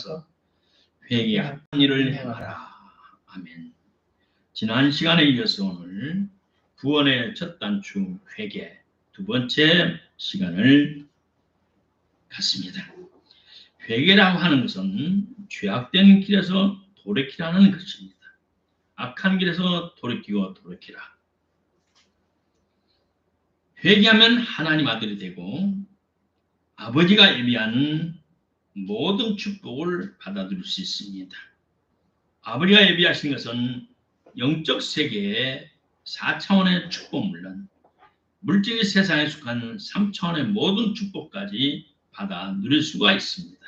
돌아서 회개하는 일을 행하라. 아멘. 지난 시간에 이어서 오늘 구원의 첫 단추 회개 두 번째 시간을 갖습니다. 회개라고 하는 것은 죄악된 길에서 돌이키라는 것입니다. 악한 길에서 돌이키라. 회개하면 하나님 아들이 되고 아버지가 예비한 모든 축복을 받아들일 수 있습니다. 아버지가 예비하신 것은 영적 세계의 4차원의 축복 물론 물질 세상에 속한 3차원의 모든 축복까지 받아 누릴 수가 있습니다.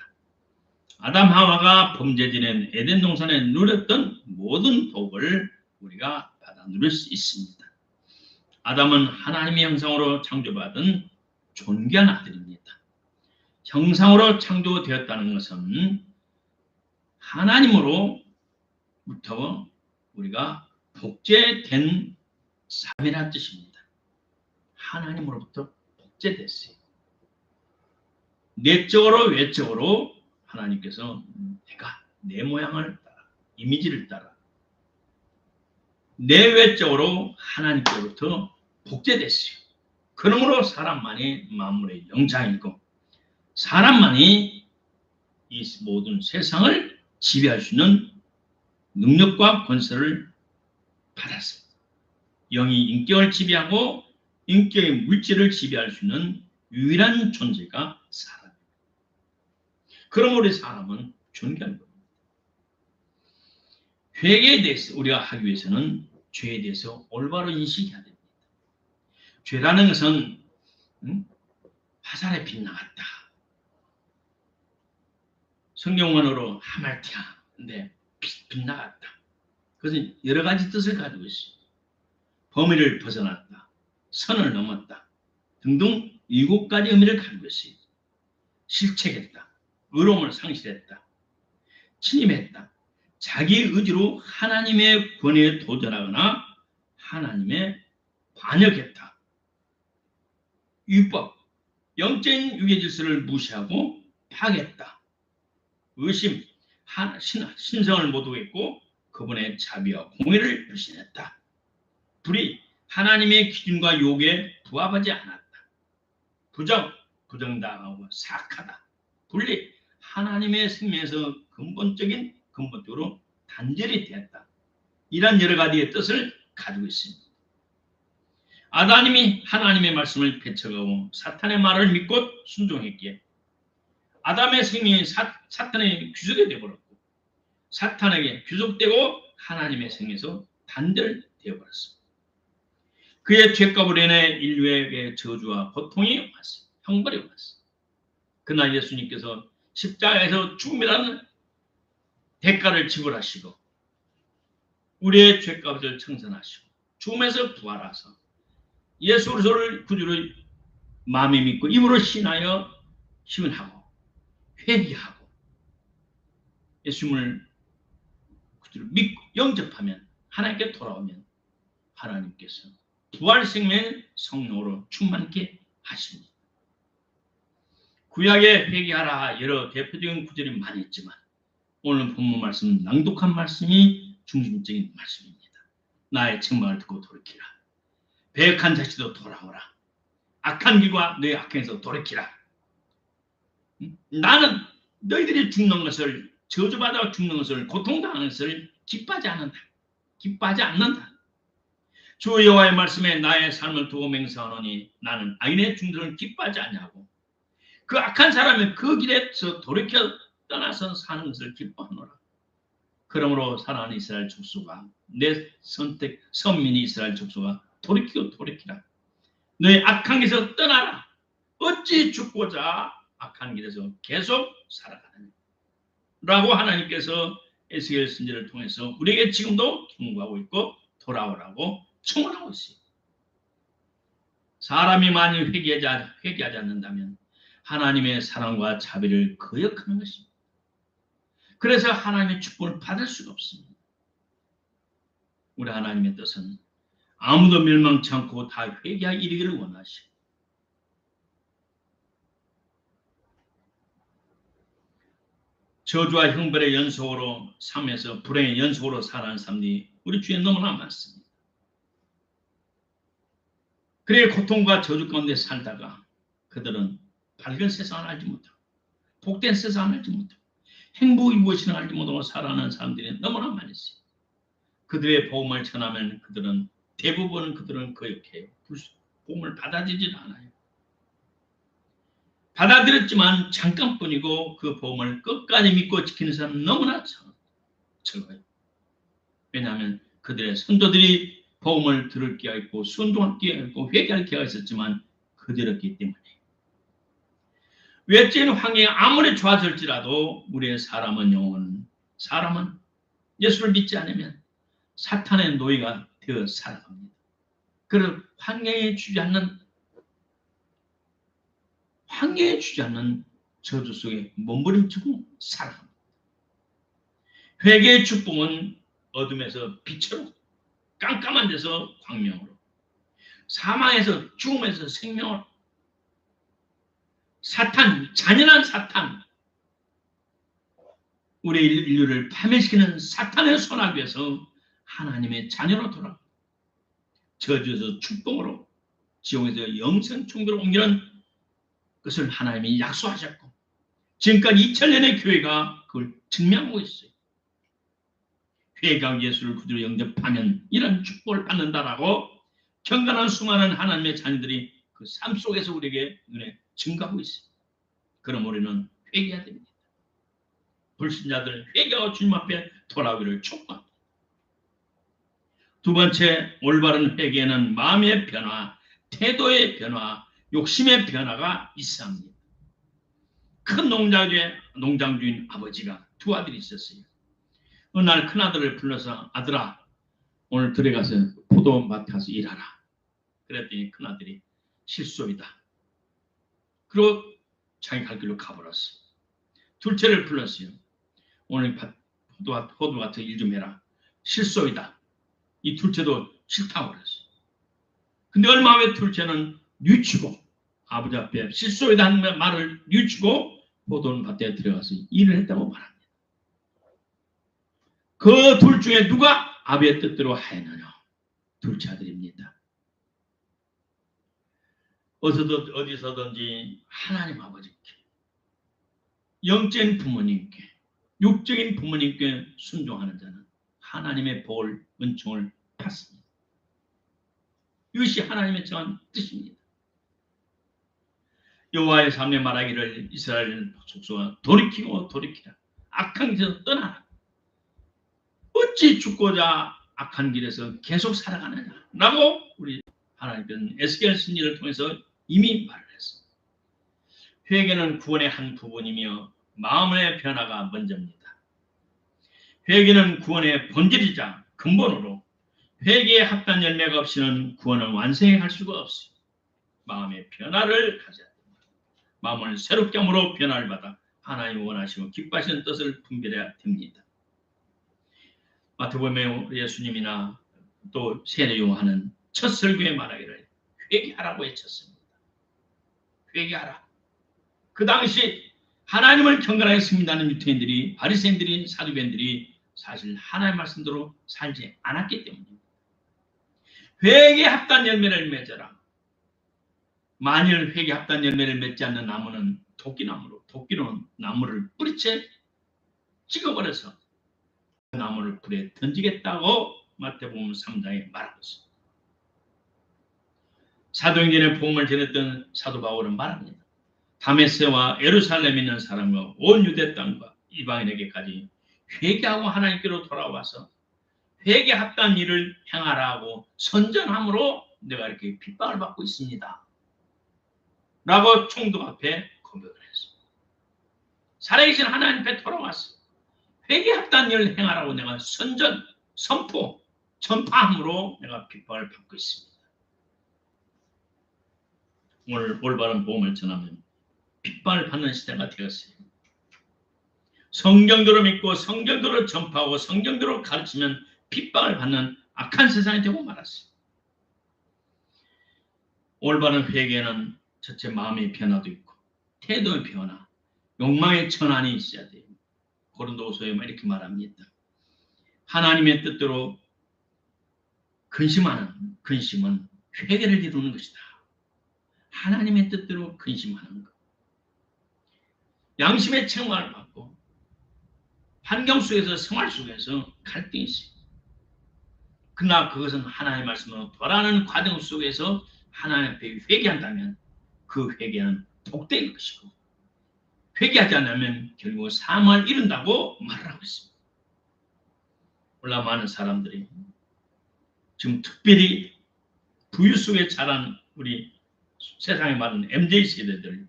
아담 하와가 범죄지는 에덴 동산에 누렸던 모든 복을 우리가 받아 누릴 수 있습니다. 아담은 하나님의 형상으로 창조받은 존귀한 아들입니다. 형상으로 창조되었다는 것은 하나님으로부터 우리가 복제된 사람이라는 뜻입니다. 하나님으로부터 복제됐어요. 내적으로 외적으로 하나님께서 내가 내 모양을 따라 이미지를 따라 내외적으로 하나님께로부터 복제됐어요. 그러므로 사람만이 만물의 영장이고 사람만이 이 모든 세상을 지배할 수 있는 능력과 권세를 받았습니다. 영이 인격을 지배하고 인격의 물질을 지배할 수 있는 유일한 존재가 사람입니다. 그러므로 우리 사람은 존귀한 겁니다. 회개에 대해서 우리가 하기 위해서는 죄에 대해서 올바로 인식해야 됩니다. 죄라는 것은 화살에 빗나갔다. 성경원어로 하말티아, 근데 빗나갔다. 그것은 여러 가지 뜻을 가지고 있어요. 범위를 벗어났다, 선을 넘었다 등등 7가지 의미를 가지고 있어요. 실책했다, 의로움을 상실했다, 침입했다, 자기 의지로 하나님의 권위에 도전하거나 하나님의 반역했다, 율법, 영적인 유괴 질서를 무시하고 파괴했다, 의심, 신성을 모독했고 그분의 자비와 공의를 불신했다, 불의, 하나님의 기준과 요구에 부합하지 않았다, 부정, 부정당하고 사악하다, 분리, 하나님의 생명에서 근본적으로 단절이 되었다. 이런 여러 가지의 뜻을 가지고 있습니다. 아담이 하나님의 말씀을 폐척하고 사탄의 말을 믿고 순종했기에 아담의 생명이 사탄의 귀속이 되어버렸고 사탄에게 귀속되고 하나님의 생명에서 단절되어 버렸습니다. 그의 죄값으로 인해 인류에게 저주와 고통이 왔습니다. 형벌이 왔습니다. 그러나 예수님께서 십자가에서 죽음이라는 대가를 지불하시고 우리의 죄값을 청산하시고 죽음에서 부활하사 예수 그리스도를 구주로 마음에 믿고 입으로 신하여 시인하고 회개하고 예수님을 구주로 믿고 영접하면 하나님께 돌아오면 하나님께서 부활 생명의 성령으로 충만케 하십니다. 구약에 회개하라 여러 대표적인 구절이 많이 있지만 오늘 본문 말씀 낭독한 말씀이 중심적인 말씀입니다. 나의 책망을 듣고 돌이키라. 배역한 자식도 돌아오라. 악한 길과 너의 악행에서 돌이키라. 나는 너희들이 죽는 것을 저주받아 죽는 것을 고통당하는 것을 기뻐하지 않는다. 주 여호와의 말씀에 나의 삶을 두고 맹세하노니 나는 악인의 중생을 기뻐하지 않냐고. 그 악한 사람은 그 길에서 돌이켜 떠나서 사는 것을 기뻐하노라. 그러므로 사랑하는 이스라엘 족속아, 내 선택 선민이 이스라엘 족속아 돌이키라. 너의 악한 길에서 떠나라. 어찌 죽고자 악한 길에서 계속 살아가느냐. 라고 하나님께서 에스겔 선지자를 통해서 우리에게 지금도 경고하고 있고 돌아오라고 청원하고 있습니다. 사람이 만일 회개하지 않는다면 하나님의 사랑과 자비를 거역하는 것입니다. 그래서 하나님의 축복을 받을 수가 없습니다. 우리 하나님의 뜻은 아무도 멸망치 않고 다 회개하여 이르기를 원하시고 저주와 형벌의 연속으로 삶에서 불행의 연속으로 살아가는 사람들이 우리 주위에 너무나 많습니다. 그래 고통과 저주 가운데 살다가 그들은 밝은 세상을 알지 못하고 복된 세상을 알지 못하고 행복이 무엇인가 알지 못하고 살아가는 사람들이 너무나 많이 있어요. 그들의 복음을 전하면 대부분은 그들은 거역해요. 복음을 받아들이지 않아요. 받아들였지만 잠깐뿐이고 그 복음을 끝까지 믿고 지키는 사람은 너무나 적어요. 왜냐하면 그들의 선조들이 복음을 들을 기회가 있고 순종할 기회가 있고 회개할 기회가 있었지만 그들었기 때문에 외적인 환경이 아무리 좋아질지라도 우리의 사람은 예수를 믿지 않으면 사탄의 노예가 되어 살아갑니다. 그런 환경에 주지 않는 저주 속에 몸부림치고 살아갑니다. 회개의 축복은 어둠에서 빛으로, 깜깜한 데서 광명으로, 사망에서 죽음에서 생명으로, 잔인한 사탄, 우리 인류를 파멸시키는 사탄의 손아귀에서 하나님의 자녀로 돌아가 저주에서 축복으로, 지옥에서 영생 총대로 옮기는 것을 하나님이 약속하셨고 지금까지 2000년의 교회가 그걸 증명하고 있어요. 회개하고 예수를 구주로 영접하면 이런 축복을 받는다라고 경건한 수많은 하나님의 자녀들이 그 삶 속에서 우리에게 눈에 증가하고 있어요. 그럼 우리는 회개해야 됩니다. 불신자들 회개하고 주님 앞에 돌아오기를 축복합니다. 두 번째, 올바른 회개에는 마음의 변화, 태도의 변화, 욕심의 변화가 있어야 합니다. 큰 농장주인 아버지가 두 아들이 있었어요. 어느 날 큰아들을 불러서 아들아 오늘 들어가서 포도밭에 가서 일하라. 그랬더니 큰아들이 실소이다. 그리고 자기 갈 길로 가버렸어요. 둘째를 불렀어요. 오늘 포도밭에 일 좀 해라. 실소이다. 이 둘째도 싫다고 그랬어요. 근데 얼마 후에 둘째는 뉘우치고 아버지 앞에 실소이다 하는 말을 뉘우치고 포도밭에 들어가서 일을 했다고 말합니다. 그 둘 중에 누가 아버지의 뜻대로 하였느냐? 둘째 아들입니다. 어디서든지 하나님 아버지께, 영적인 부모님께, 육적인 부모님께 순종하는 자는 하나님의 복을, 은총을 받습니다. 이것이 하나님의 정한 뜻입니다. 여호와의 삶에 말하기를 이스라엘 족속아 돌이키고 돌이키라. 악한 길에서 떠나라. 어찌 죽고자 악한 길에서 계속 살아가느냐 라고 우리 하나님께서는 에스겔 선지자를 통해서 이미 말을 했습니다. 회개는 구원의 한 부분이며 마음의 변화가 먼저입니다. 회개는 구원의 본질이자 근본으로 회개에 합한 열매가 없이는 구원을 완성할 수가 없어요. 마음의 변화를 가져야 됩니다. 마음을 새롭게 함으로 변화를 받아 하나님 원하시고 기뻐하시는 뜻을 분별해야 됩니다. 마태복음에 예수님이나 또 세례 요한은 첫 설교에 말하기를 회개하라고 외쳤습니다. 회개하라. 그 당시 하나님을 경건하게 섬긴다는 유태인들이, 바리새인들이, 사두개인들이 사실 하나님의 말씀대로 살지 않았기 때문입니다. 회개에 합단 열매를 맺어라. 만일 회개에 합단 열매를 맺지 않는 나무는 도끼로 나무를 뿌리채 찍어버려서 그 나무를 불에 던지겠다고 마태복음 3장에 말하고 있습니다. 사도행전에 복음을 전했던 사도 바울은 말합니다. 다메섹과 예루살렘에 있는 사람과 온 유대 땅과 이방인에게까지 회개하고 하나님께로 돌아와서 회개에 합당한 일을 행하라고 선전함으로 내가 이렇게 핍박을 받고 있습니다. 라고 총독 앞에 고백을 했습니다. 살아계신 하나님 앞에 돌아왔어. 회개에 합당한 일을 행하라고 내가 전파함으로 내가 핍박을 받고 있습니다. 오늘 올바른 복음을 전하면 핍박을 받는 시대가 되었어요. 성경대로 믿고 성경대로 전파하고 성경대로 가르치면 핍박을 받는 악한 세상이 되고 말았어요. 올바른 회개는 첫째 마음의 변화도 있고 태도의 변화, 욕망의 전환이 있어야 돼요. 고린도후서에 이렇게 말합니다. 하나님의 뜻대로 근심하는 근심은 회개를 이루는 것이다. 하나님의 뜻대로 근심하는 것. 양심의 책망을 받고 환경 속에서 생활 속에서 갈등이 있어요. 그러나 그것은 하나님의 말씀으로 돌아가는 과정 속에서 하나님 앞에 회개한다면 그 회개는 복될 것이고 회개하지 않으면 결국 사망을 이룬다고 말하고 있습니다. 몰라 많은 사람들이 지금 특별히 부유 속에 자란 우리 세상에 많은 MZ 세대들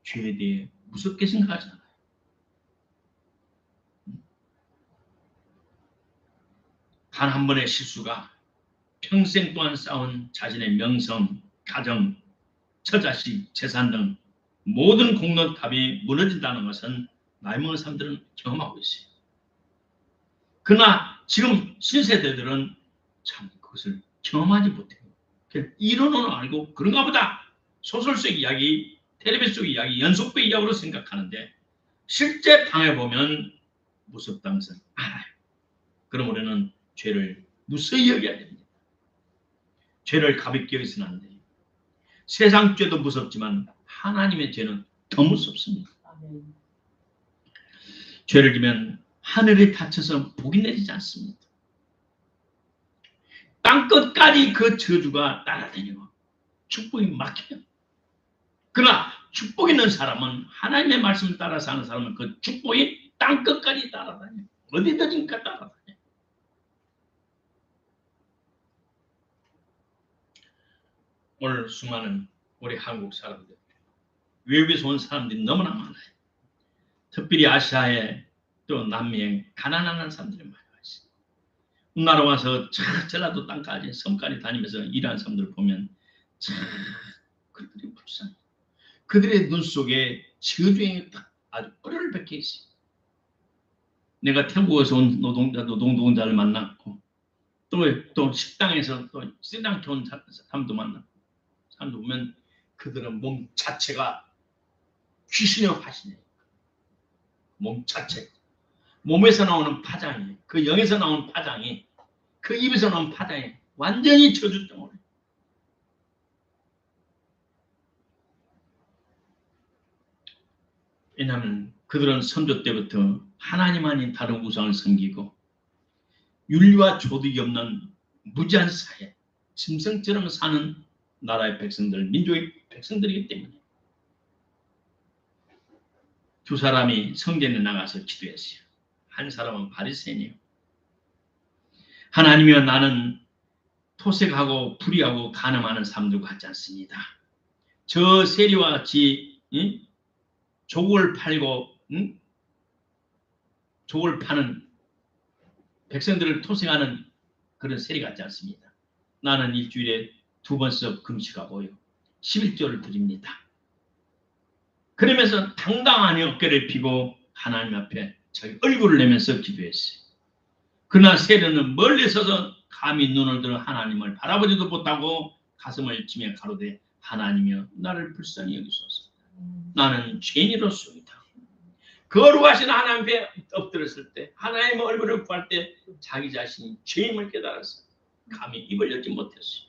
죄에 대해 무섭게 생각하잖아요. 단 한 번의 실수가 평생 동안 쌓은 자신의 명성, 가정, 처자식, 재산 등 모든 공로탑이 무너진다는 것은 나이 먹은 사람들은 경험하고 있어요. 그러나 지금 신세대들은 참 그것을 경험하지 못해요. 이론은 알고 그런가 보다. 소설 속 이야기, 텔레비전 속 이야기, 연속배 이야기로 생각하는데 실제 당해보면 무섭다는 것을 알아요. 그럼 우리는 죄를 무서이 여겨야 됩니다. 죄를 가볍게 여기서는 안 돼요. 세상 죄도 무섭지만 하나님의 죄는 더 무섭습니다. 죄를 지면 하늘이 닫혀서 복이 내리지 않습니다. 땅끝까지 그 저주가 따라다니고 축복이 막혀요. 그러나 축복 있는 사람은 하나님의 말씀을 따라 사는 사람은 그 축복이 땅끝까지 따라다녀요. 어디든지 따라다녀요. 오늘 수많은 우리 한국 사람들, 외국에서 온 사람들이 너무나 많아요. 특별히 아시아에 또 남미에 가난한 사람들이 많이 있어요. 우리나라 와서 전라도 땅까지 섬까지 다니면서 일하는 사람들 보면 참 그들이 불쌍해. 그들의 눈 속에 저주행이 아주 뿔을 박혀 있어요. 내가 태국에서 온 노동자를 만났고 또 식당에서 또 스리랑카 온 사람도 만났고 사람도 보면 그들은 몸 자체가 귀신의 화신이에요. 몸 자체. 몸에서 나오는 파장이, 그 영에서 나오는 파장이, 그 입에서 나오는 파장이 완전히 저주덩어리. 왜냐하면 그들은 선조 때부터 하나님 아닌 다른 우상을 섬기고 윤리와 조직이 없는 무지한 사회, 짐승처럼 사는 나라의 백성들, 민족의 백성들이기 때문에 두 사람이 성전에 나가서 기도했어요. 한 사람은 바리새인이요. 하나님이여 나는 토색하고 불의하고 간음하는 사람들과 같지 않습니다. 저 세리와 같이 족을 팔고 족을 파는 백성들을 토색하는 그런 세리 같지 않습니다. 나는 일주일에 2번씩 금식하고요. 11조를 드립니다. 그러면서 당당하니 어깨를 펴고 하나님 앞에 자기 얼굴을 내면서 기도했어요. 그러나 세리는 멀리 서서 감히 눈을 들어 하나님을 바라보지도 못하고 가슴을 치며 가로되 하나님이여 나를 불쌍히 여기소서. 나는 죄인이로소이다. 거룩하신 하나님 앞에 엎드렸을 때 하나님의 얼굴을 구할 때 자기 자신이 죄임을 깨달았어요. 감히 입을 열지 못했어요.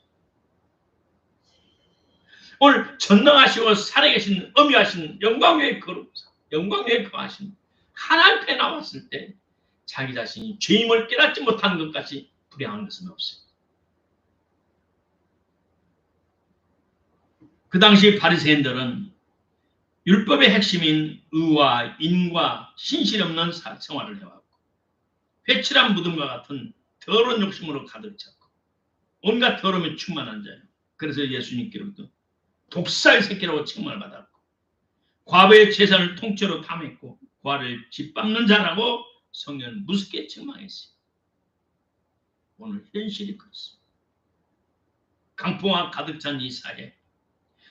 오늘 전능하시고 살아계신 엄위하신 영광의 거룩사, 영광의 거하신 하나님 앞에 나왔을 때 자기 자신이 죄임을 깨닫지 못한 것까지 불행한 것은 없어요. 그 당시 바리새인들은 율법의 핵심인 의와 인과 신실 없는 생활을 해왔고 회칠한 무덤과 같은 더러운 욕심으로 가득 찼고 온갖 더러움에 충만한 자예요. 그래서 예수님께로부터 독살 새끼라고 책망을 받았고 과부의 재산을 통째로 탐했고 과를 짓밟는 자라고 성경은 무섭게 책망했어요. 오늘 현실이 그렇습니다. 강포와 가득 찬 이 사회,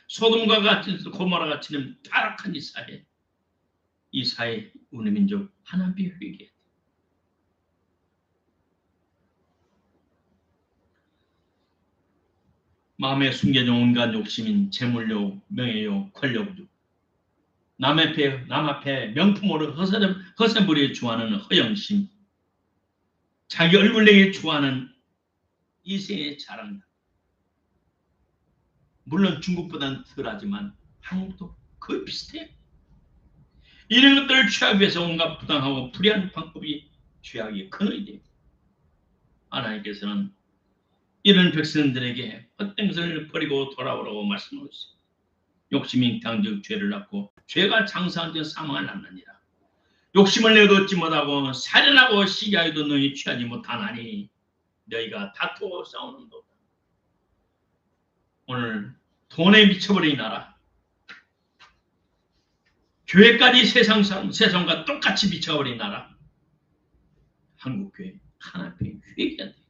소돔과 같은 고모라 같은 타락한 이 사회 우리 민족 하나님께 회개해야 돼요. 마음에 숨겨진 온갖 욕심인 재물욕, 명예욕, 권력욕 남 앞에 명품으로 허세부리에 좋아하는 허영심, 자기 얼굴 내게 좋아하는 이세의 자랑. 물론 중국보다는 덜하지만 한국도 거의 비슷해요. 이런 것들을 취하기 위해서 온갖 부당하고 불의한 방법이 죄악의 근원이 하나님께서는 이런 백성들에게 헛된 것을 버리고 돌아오라고 말씀하고 있어요. 욕심이 당적 죄를 낳고 죄가 장사한 데 사망을 낳느니라. 욕심을 내도 얻지 못하고 살인하고 시기하여도 너희 취하지 못하나니 너희가 다투고 싸우는도다. 오늘 돈에 미쳐버린 나라, 교회까지 세상과 똑같이 미쳐버린 나라, 한국교회 하나님께 회개해야 돼요.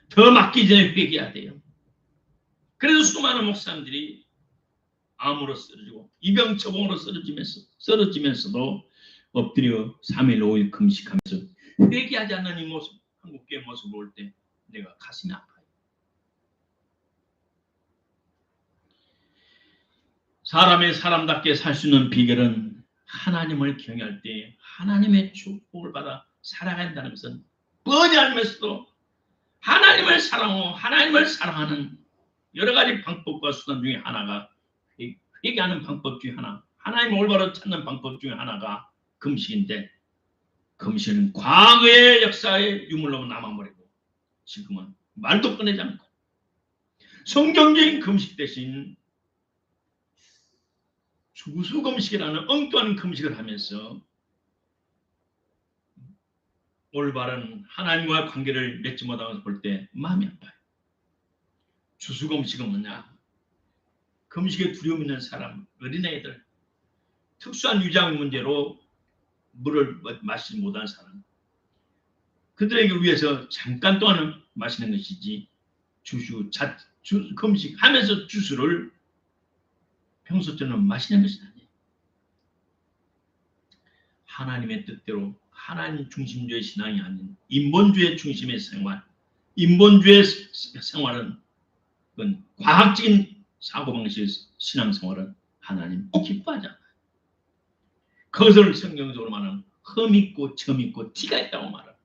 더 맞기 전에 회개해야 돼요. 그래서 수많은 목사님들이 암으로 쓰러지고 이병처봉으로 쓰러지면서도 엎드려 3일 5일 금식하면서 회개하지 않는 이 모습, 한국교회 모습을 볼 때 내가 가슴이 아파요. 사람이 사람답게 살 수 있는 비결은 하나님을 경외할 때 하나님의 축복을 받아 살아간다는 것은 뻔히 알면서도 하나님을 사랑하고 하나님을 사랑하는 여러 가지 방법과 수단 중에 하나가 회개하는 방법 중에 하나, 하나님을 올바로 찾는 방법 중에 하나가 금식인데, 금식은 과거의 역사의 유물로 남아버리고 지금은 말도 꺼내지 않고 성경적인 금식 대신 주수금식이라는 엉뚱한 금식을 하면서 올바른 하나님과 관계를 맺지 못하면서 볼 때 마음이 아파요. 주수금식은 뭐냐? 금식에 두려움 있는 사람, 어린애들, 특수한 위장 문제로 물을 마시지 못한 사람, 그들에게 위해서 잠깐 동안은 마시는 것이지 금식하면서 주스를 평소처럼 마시는 것이 아니에요. 하나님의 뜻대로 하나님 중심주의 신앙이 아닌 인본주의 중심의 생활, 인본주의 생활은 그건 과학적인 사고방식의 신앙생활은 하나님 기뻐하지 않아요. 그것을 성경적으로 말하는 흠 있고 점 있고 티가 있다고 말합니다.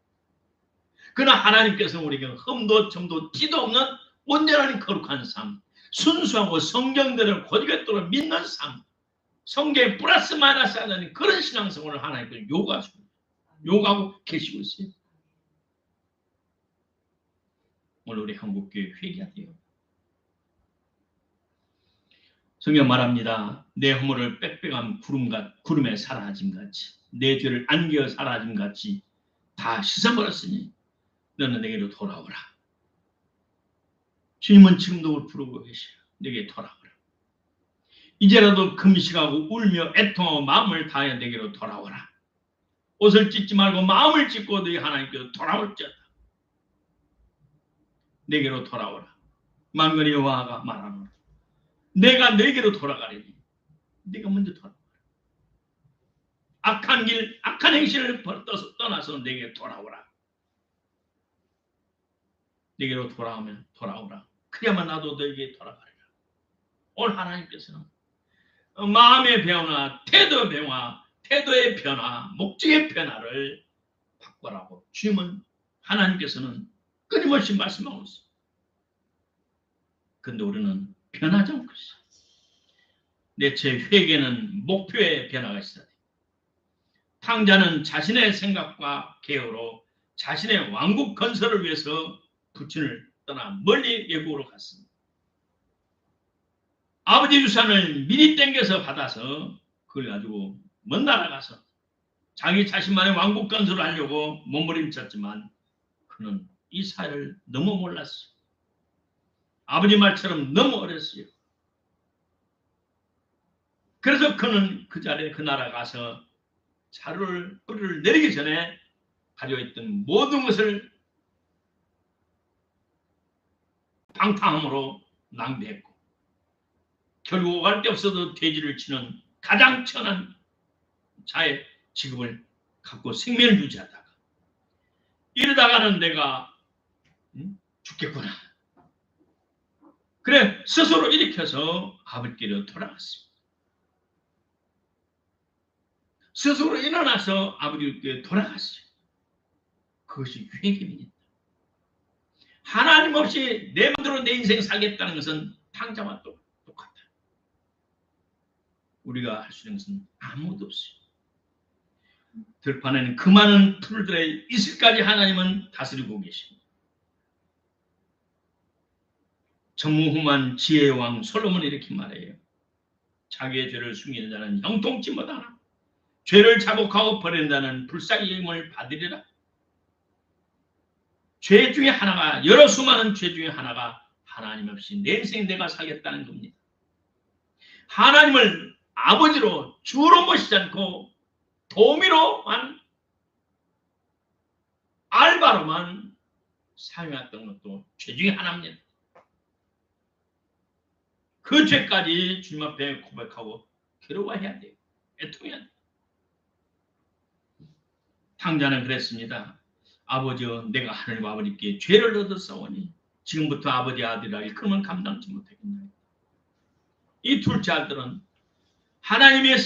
그러나 하나님께서는 우리에게 흠도 점도 티도 없는 온전한 거룩한 삶, 순수하고 성경대로 고집있도록 믿는 삶, 성경에 플러스 마이너스 하는 그런 신앙생활을 하나님께서 요구하고 계시고 있어요. 오늘 우리 한국교회 회개해야 돼요. 성경 말합니다. 내 허물을 빽빽한 구름에 사라짐같이 내 죄를 안겨 사라짐같이 다 씻어버렸으니 너는 내게로 돌아오라. 주님은 지금도 부르고 계셔요. 내게 돌아오라. 이제라도 금식하고 울며 애통하고 마음을 다하여 내게로 돌아오라. 옷을 찢지 말고 마음을 찢고 너희 하나님께로 돌아올지어다. 내게로 돌아오라. 만군의 여호와가 말하노라. 내가 내게로 돌아가리니 네가 먼저 돌아오라. 악한 길, 악한 행실을 떠나서 내게 돌아오라. 내게로 돌아오면 돌아오라. 그래야만 나도 너에게 돌아가리라. 오늘 하나님께서는 마음의 변화, 태도의 변화, 목적의 변화를 바꾸라고 주님은 하나님께서는 끊임없이 말씀하고 있어요. 그런데 우리는 변하지 않고 있어요. 내체 회개는 목표의 변화가 있어야 돼요. 탕자는 자신의 생각과 계획으로 자신의 왕국 건설을 위해서 부친을 떠나 멀리 외국으로 갔습니다. 아버지 유산을 미리 땡겨서 받아서 그걸 가지고 먼 나라 가서 자기 자신만의 왕국 건설을 하려고 몸부림쳤지만 그는 이 사회를 너무 몰랐어요. 아버지 말처럼 너무 어렸어요. 그래서 그는 그 자리에 그 나라 가서 뿌리를 내리기 전에 가지고 있던 모든 것을 방탕함으로 낭비했고 결국 할 데 없어도 돼지를 치는 가장 천한 자의 직업을 갖고 생명을 유지하다가 이러다가는 내가 죽겠구나. 그래 스스로 일으켜서 아버지께로 돌아갔습니다. 스스로 일어나서 아버지께 돌아갔어요. 그것이 회개입니다. 하나님 없이 내 마음대로 내 인생 살겠다는 것은 당자와 똑같다. 우리가 할 수 있는 것은 아무것도 없어요. 들판에는 그 많은 풀들에 이슬까지 하나님은 다스리고 계십니다. 전무후무한 지혜의 왕 솔로몬이 이렇게 말해요. 자기의 죄를 숨기는 자는 형통치 못하나 죄를 자복하고 버리는 자는 불쌍히 여김을 받으리라. 죄 중에 하나가, 여러 수많은 죄 중에 하나가 하나님 없이 내 인생 내가 살겠다는 겁니다. 하나님을 아버지로 주로 모시지 않고 도미로만, 알바로만 사용했던 것도 죄 중에 하나입니다. 그 죄까지 주님 앞에 고백하고 괴로워해야 돼요. 애통해야 돼요. 탕자는 그랬습니다. 아버지여, 내가 하늘과 아버지께 죄를 얻었사오니 지금부터 아버지 아들이라 일컬음을 감당치 못하겠나요? 이 둘째 아들은 하나님의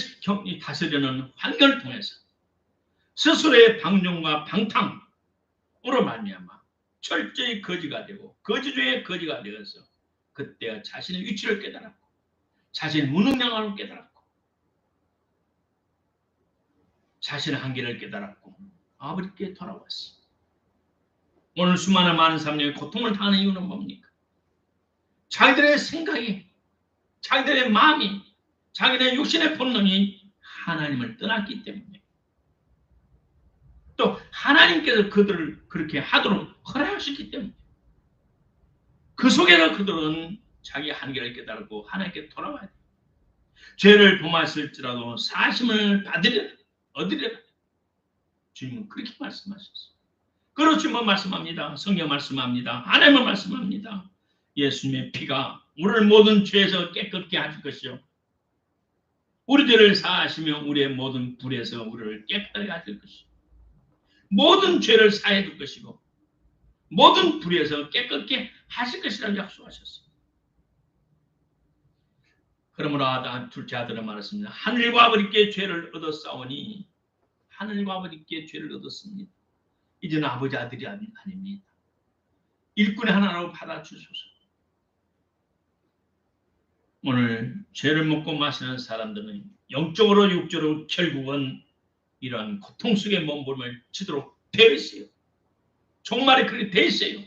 다스리는 환경을 통해서 스스로의 방종과 방탕으로 말미암아 철저히 거지가 되고 거지 중에 거지가 되어서 그때야 자신의 위치를 깨달았고 자신의 무능력을 깨달았고 자신의 한계를 깨달았고 아버지께 돌아왔어. 오늘 수많은 많은 사람들이 고통을 당하는 이유는 뭡니까? 자기들의 생각이, 자기들의 마음이, 자기들의 육신의 본능이 하나님을 떠났기 때문에, 또 하나님께서 그들을 그렇게 하도록 허락하셨기 때문에 그 속에서 그들은 자기 한계를 깨달고 하나님께 돌아와야 돼요. 죄를 범하실지라도 사심을 받으리라, 얻으리라. 주님은 그렇게 말씀하셨어요. 그렇지 뭐 말씀합니다. 성경 말씀합니다. 하나님은 말씀합니다. 예수님의 피가 우리를 모든 죄에서 깨끗게 하실 것이요. 우리 죄를 사하시며 우리의 모든 불에서 우리를 깨끗하게 하실 것이요. 모든 죄를 사해 줄 것이고 모든 불에서 깨끗게 하실 것이라고 약속하셨어요. 그러므로 둘째 아들은 말했습니다. 하늘과 아버지께 죄를 얻었사오니, 하늘과 아버지께 죄를 얻었습니다. 이제는 아버지 아들이 아닙니다. 일꾼의 하나로 받아주소서. 오늘 죄를 먹고 마시는 사람들은 영적으로 육적으로 결국은 이러한 고통 속에 몸부림을 치도록 되어 있어요. 정말에 그렇게 되어 있어요.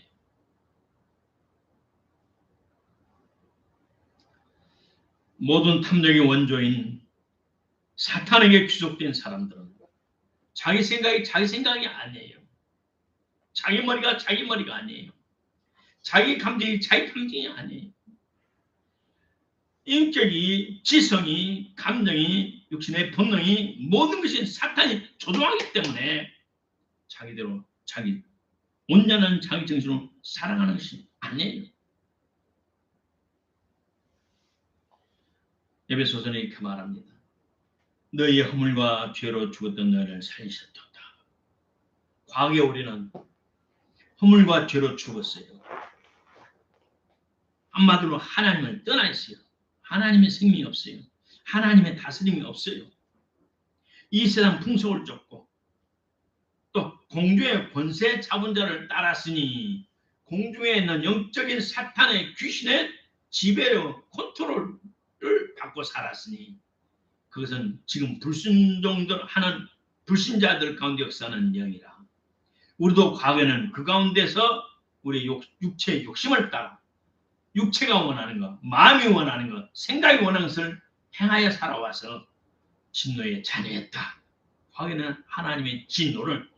모든 탐욕의 원조인 사탄에게 귀속된 사람들은 자기 생각이 아니에요. 자기 머리가 아니에요. 자기 감정이 아니에요. 인격이, 지성이, 감정이, 육신의 본능이 모든 것이 사탄이 조종하기 때문에 자기대로 자기 온전한 자기 정신으로 살아가는 것이 아니에요. 에베소서는 이렇게 말합니다. 너희의 허물과 죄로 죽었던 너희를 살리셨도다. 과거에 우리는 허물과 죄로 죽었어요. 한마디로 하나님을 떠나 있어요. 하나님의 생명이 없어요. 하나님의 다스림이 없어요. 이 세상 풍속을 쫓고 또 공중의 권세 잡은 자를 따랐으니 공중에 있는 영적인 사탄의 귀신의 지배로 컨트롤을 받고 살았으니 그것은 지금 불순종하는 불신자들 가운데 역사하는 영이라. 우리도 과거에는 그 가운데서 우리 육체의 욕심을 따라 육체가 원하는 것, 마음이 원하는 것, 생각이 원하는 것을 행하여 살아와서 진노의 자녀였다. 과거에는 하나님의 진노를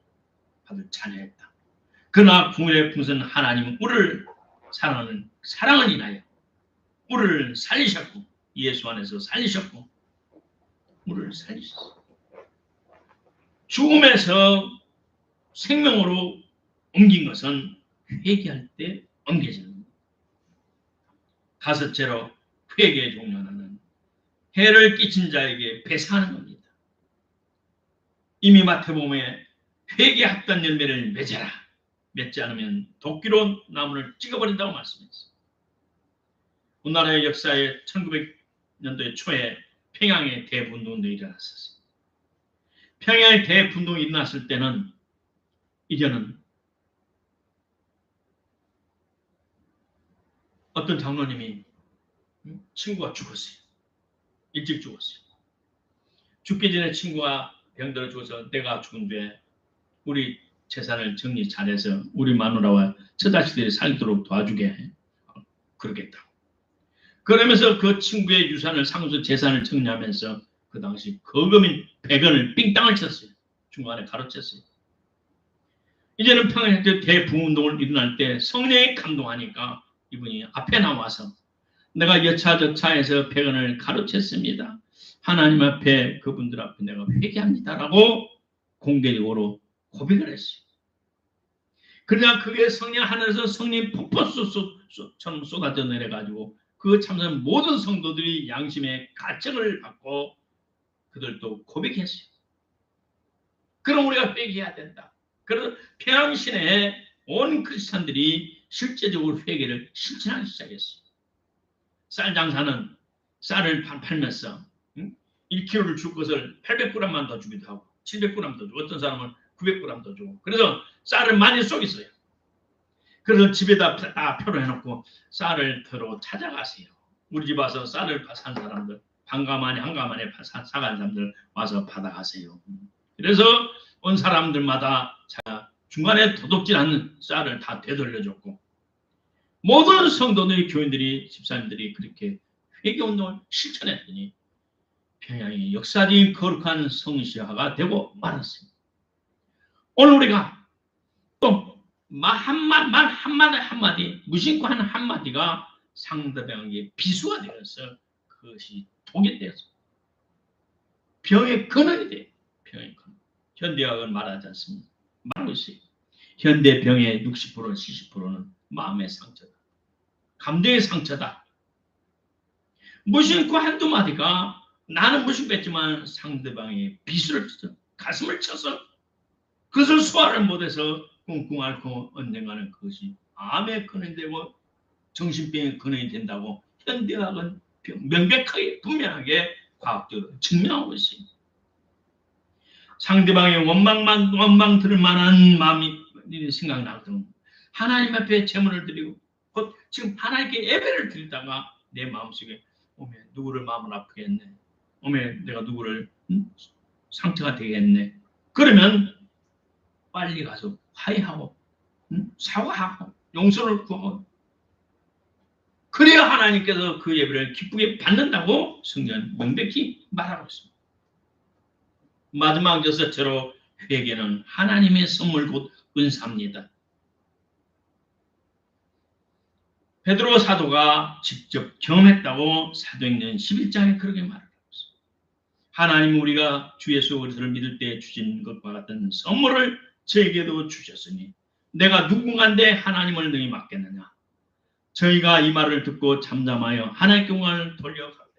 받을 자녀였다. 그러나 궁일의 풍선 하나님은 우리를 사랑하는 사랑을 인하여 우리를 살리셨고 예수 안에서 살리셨고 우리를 살리셨어. 죽음에서 생명으로 옮긴 것은 회개할 때 옮겨지는 겁니다. 다섯째로 회개의 종료는 해를 끼친 자에게 배사하는 겁니다. 이미 마태복음에 회개합단 열매를 맺어라. 맺지 않으면 도끼로 나무를 찍어버린다고 말씀했어요. 우리나라의 역사에 1900년도의 초에 평양에 대분운동이 일어났었어요. 평양의 대분동이 일어났을 때는 이제는 어떤 장로님이 친구가 죽었어요. 일찍 죽었어요. 죽기 전에 친구가 병들어 죽어서 내가 죽은 뒤에 우리 재산을 정리 잘해서 우리 마누라와 처자식들이 살도록 도와주게 그러겠다. 그러면서 그 친구의 유산을 상수 재산을 정리하면서 그 당시 거금인 100원을 삥땅을 쳤어요. 중간에 가로챘어요. 이제는 평양 대부운동을 일어날 때 성령이 감동하니까 이분이 앞에 나와서 내가 여차저차해서 100원을 가로챘습니다. 하나님 앞에 그분들 앞에 내가 회개합니다라고 공개적으로 고백을 했어요. 그러나 그게 성령 하늘에서 성령 폭포처럼 쏟아져 내려가지고 그 참선 모든 성도들이 양심의 가책을 받고 그들도 고백했어요. 그럼 우리가 회개해야 된다. 그래서 평양시내에 온 크리스찬들이 실제적으로 회개를 실천하기 시작했어요. 쌀 장사는 쌀을 팔면서 1kg를 줄 것을 800g만 더 주기도 하고 700g 더 주고 어떤 사람은 900g 더 주고 그래서 쌀을 많이 쏘겠어요. 그래서 집에다 다 표로 해놓고 쌀을 들어 찾아가세요. 우리 집 와서 쌀을 산 사람들 한가마니 사간 사람들 와서 받아가세요. 그래서 온 사람들마다 중간에 도둑질하는 쌀을 다 되돌려줬고 모든 성도들이 교인들이 집사님들이 그렇게 회개운동을 실천했더니 평양이 역사적인 거룩한 성시화가 되고 말았습니다. 오늘 우리가 또 말 한마디 무심코 하는 한마디가 상대방에게 비수가 되어서 그것이 독이 되어서 병의 근원이 돼요. 병의 근원. 현대학은 말하지 않습니다. 말하고 있어요. 현대 병의 60% 70%는 마음의 상처다. 감정의 상처다. 무심코 한두 마디가 나는 무심했지만 상대방의 비수를 쳐서 가슴을 쳐서 그것을 소화를 못해서 꿍꿍 앓고 언젠가는 그것이 암의 근원이 되고 정신병의 근원이 된다고 현대학은 명백하게 분명하게 과학적으로 증명하고 있습니다. 상대방의 원망 들을 만한 마음이 생각나거든. 하나님 앞에 제물을 드리고 곧 지금 하나님께 예배를 드리다가 내 마음속에 오메 누구를 마음을 아프게 했네. 오메 내가 누구를 상처가 되게 했네. 그러면 빨리 가서 화해하고 사과하고 용서를 구하고 그래야 하나님께서 그 예배를 기쁘게 받는다고 성경은 명백히 말하고 있습니다. 마지막 여섯째로 회개는 하나님의 선물 곧 은사입니다. 베드로 사도가 직접 경험했다고 사도행전 11장에 그렇게 말하고 있습니다. 하나님 우리가 주 예수 그리스도를 믿을 때 주신 것과 같은 선물을 저에게도 주셨으니 내가 누군가인데 하나님을 능히 맡겠느냐. 저희가 이 말을 듣고 잠잠하여 하나님께 영광을 돌려가되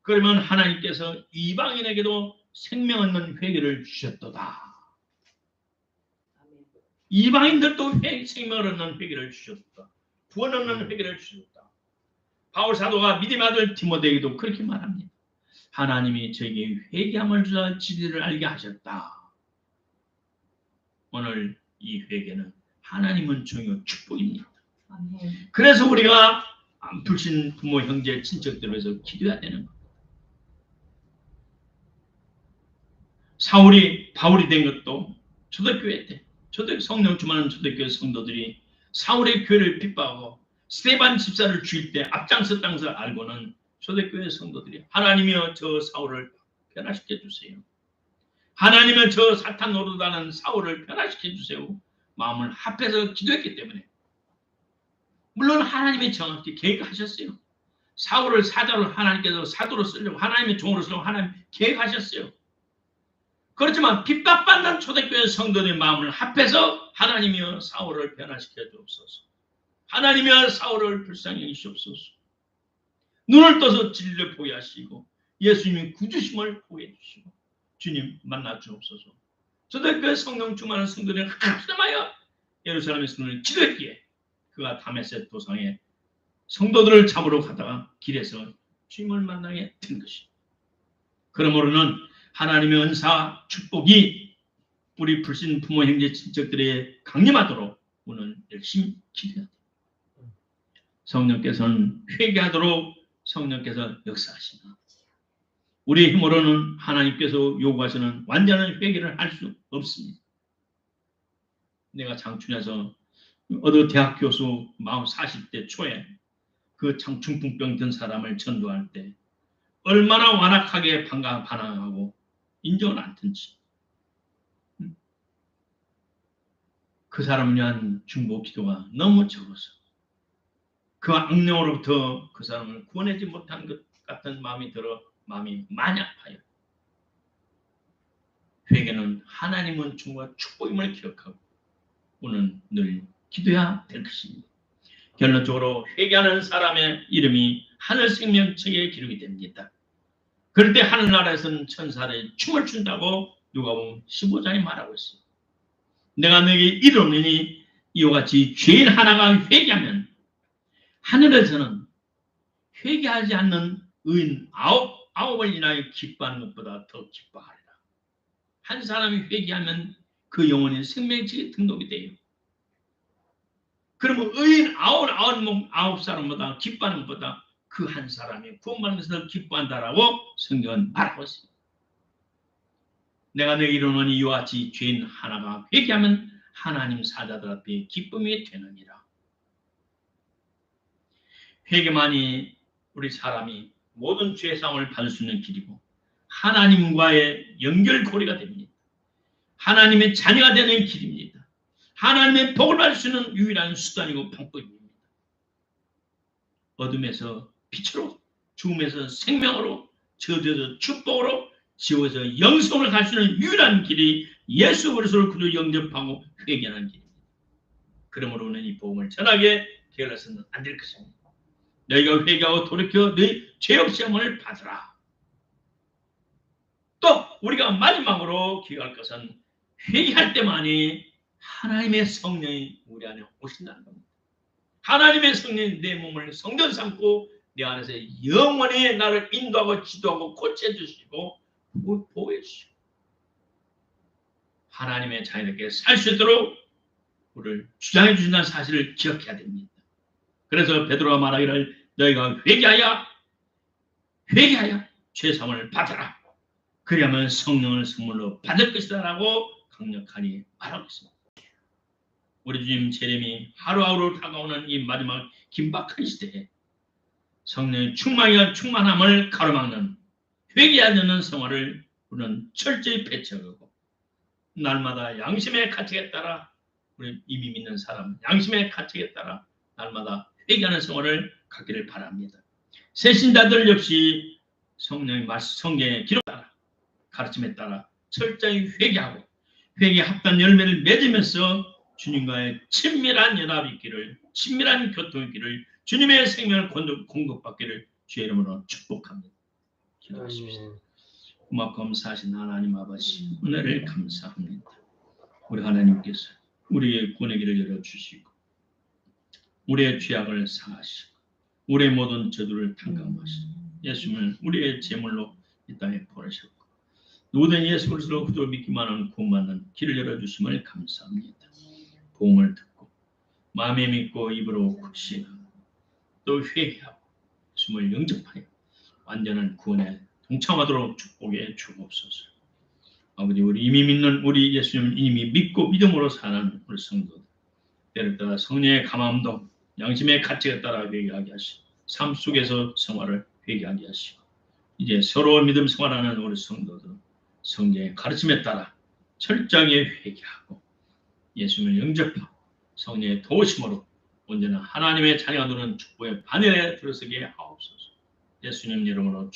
그러면 하나님께서 이방인에게도 생명 얻는 회개를 주셨도다. 이방인들도 생명을 얻는 회개를 주셨다. 구원 얻는 회개를 주셨다. 바울 사도가 믿음의 아들 디모데에게도 그렇게 말합니다. 하나님이 저에게 회개함을 주사 진리를 알게 하셨다. 오늘 이 회개는 하나님은 종요 축복입니다. 그래서 우리가 불신 부모 형제 친척들을 위해서 기도해야 되는 겁니다. 사울이 바울이 된 것도 초대교회 때 성령 충만한 초대교회 성도들이 사울의 교회를 핍박하고 스데반 집사를 죽일 때 앞장섰다는 것을 알고는 초대교회 성도들이 하나님이여 저 사울을 변화시켜 주세요. 하나님은 저 사탄 노릇하는 사울을 변화시켜 주세요. 마음을 합해서 기도했기 때문에 물론 하나님이 정확히 계획하셨어요. 사울을 사자로 하나님께서 사도로 쓰려고 하나님의 종으로 쓰려고 하나님 계획하셨어요. 그렇지만 핍박받는 초대교회 성도들의 마음을 합해서 하나님이여 사울을 변화시켜 주옵소서. 하나님이여 사울을 불쌍히 여기시옵소서. 눈을 떠서 진리를 보게 하시고 예수님의 구주심을 보게 해주시고 주님 만나 주옵소서. 초대교회 성령 충만한 성도들은 합심하여 예루살렘에서 눈을 기도했기에 그가 다메섹 도상에 성도들을 잡으러 가다가 길에서 주님을 만나게 된 것입니다. 그러므로는 하나님의 은사, 축복이 우리 불신 부모, 형제, 친척들에게 강림하도록 오늘 열심히 기도해야 돼요. 성령께서는 회개하도록 성령께서 역사하시나 우리의 힘으로는 하나님께서 요구하시는 완전한 회개를 할 수 없습니다. 내가 장춘에서 어느 대학 교수 40대 초에 그 중풍병 든 사람을 전도할 때 얼마나 완악하게 반항하고 인정을 안 든지 그 사람을 위한 중보 기도가 너무 적어서 그 악령으로부터 그 사람을 구원하지 못한 것 같은 마음이 들어 마음이 많이 아파요. 회개는 하나님은 중과 축복임을 기억하고 오늘 늘 기도해야 될 것입니다. 결론적으로 회개하는 사람의 이름이 하늘 생명책에 기록이 됩니다. 그럴 때 하늘나라에서는 천사들이 춤을 춘다고 누가복음 15장에 말하고 있습니다. 내가 너에게 이르노니 이와 같이 죄인 하나가 회개하면 하늘에서는 회개하지 않는 의인 아홉을 인하여 기뻐하는 것보다 더 기뻐하리라. 한 사람이 회개하면 그 영혼이 생명책에 등록이 돼요. 그러면 의인 아홉 사람보다 기뻐하는 것보다 그 한 사람이 구원받는 것을 기뻐한다라고 성경은 말하고 있습니다. 내가 너에게 이르노니 이와 같이 죄인 하나가 회개하면 하나님 사자들 앞에 기쁨이 되느니라. 회개만이 우리 사람이 모든 죄사함을 받을 수 있는 길이고 하나님과의 연결고리가 됩니다. 하나님의 자녀가 되는 길입니다. 하나님의 복을 받을 수 있는 유일한 수단이고 방법입니다. 어둠에서 빛으로, 죽음에서 생명으로, 저주에서 축복으로, 지옥에서 영생을 갈 수 있는 유일한 길이 예수 그리스도를 구주 영접하고 회개하는 길입니다. 그러므로 우리는 이 복음을 전하게 게을러서는 안 될 것입니다. 너희가 회개하고 돌이켜 너희 죄 없이 영원을 받으라. 또 우리가 마지막으로 기억할 것은 회개할 때만이 하나님의 성령이 우리 안에 오신다는 겁니다. 하나님의 성령이 내 몸을 성전 삼고 내 안에서 영원히 나를 인도하고 지도하고 고쳐주시고 보호해 주시고 하나님의 자녀에게 살 수 있도록 우리를 주장해 주신다는 사실을 기억해야 됩니다. 그래서 베드로가 말하기를 너희가 회개하여 죄사함을 받아라. 그리하면 성령을 선물로 받을 것이다 라고 강력하게 말하고 있습니다. 우리 주님 재림이 하루하루 다가오는 이 마지막 긴박한 시대에 성령의 충만함을 가로막는 회개하지 않는 생활을 우리는 철저히 배척하고 날마다 양심의 가책에 따라 우리 이미 믿는 사람 양심의 가책에 따라 날마다 회개하는 생활을 갖기를 바랍니다. 새신자들 역시 성령의 성경의 기록 따라 가르침에 따라 철저히 회개하고 회개 합단 열매를 맺으면서 주님과의 친밀한 연합이 있기를 친밀한 교통이 있기를 주님의 생명을 공급받기를 주의 이름으로 축복합니다. 기도하십시다. 고맙고 감사하신 하나님 아버지 은혜를 감사합니다. 우리 하나님께서 우리의 구원의 길을 열어주시고 우리의 죄악을 사하시고 우리의 모든 저주를 탕감하시고 예수님을 우리의 제물로 이 땅에 보내셨고 누구든 예수 그리스도로 구주를 믿기만 하는 구원받는 길을 열어주심을 감사합니다. 복음을 듣고 마음에 믿고 입으로 굽시고 또 회개하고 예수님을 영접하여 완전한 구원에 동참하도록 축복해 주옵소서. 아버지 우리 이미 믿는 우리 예수님을 이미 믿고 믿음으로 사는 우리 성도들 때를 따라 성령의 감함도 양심의 가치에 따라 회개하게 하시고 삶 속에서 생활을 회개하게 하시고 이제 서로 믿음 생활하는 우리 성도들 성경의 가르침에 따라 철저하게 회개하고 예수님을 영접하고 성령의 도우심으로 언제나 하나님의 자녀가 되는 축복의 반열에 들어서게 하옵소서. 예수님 이름으로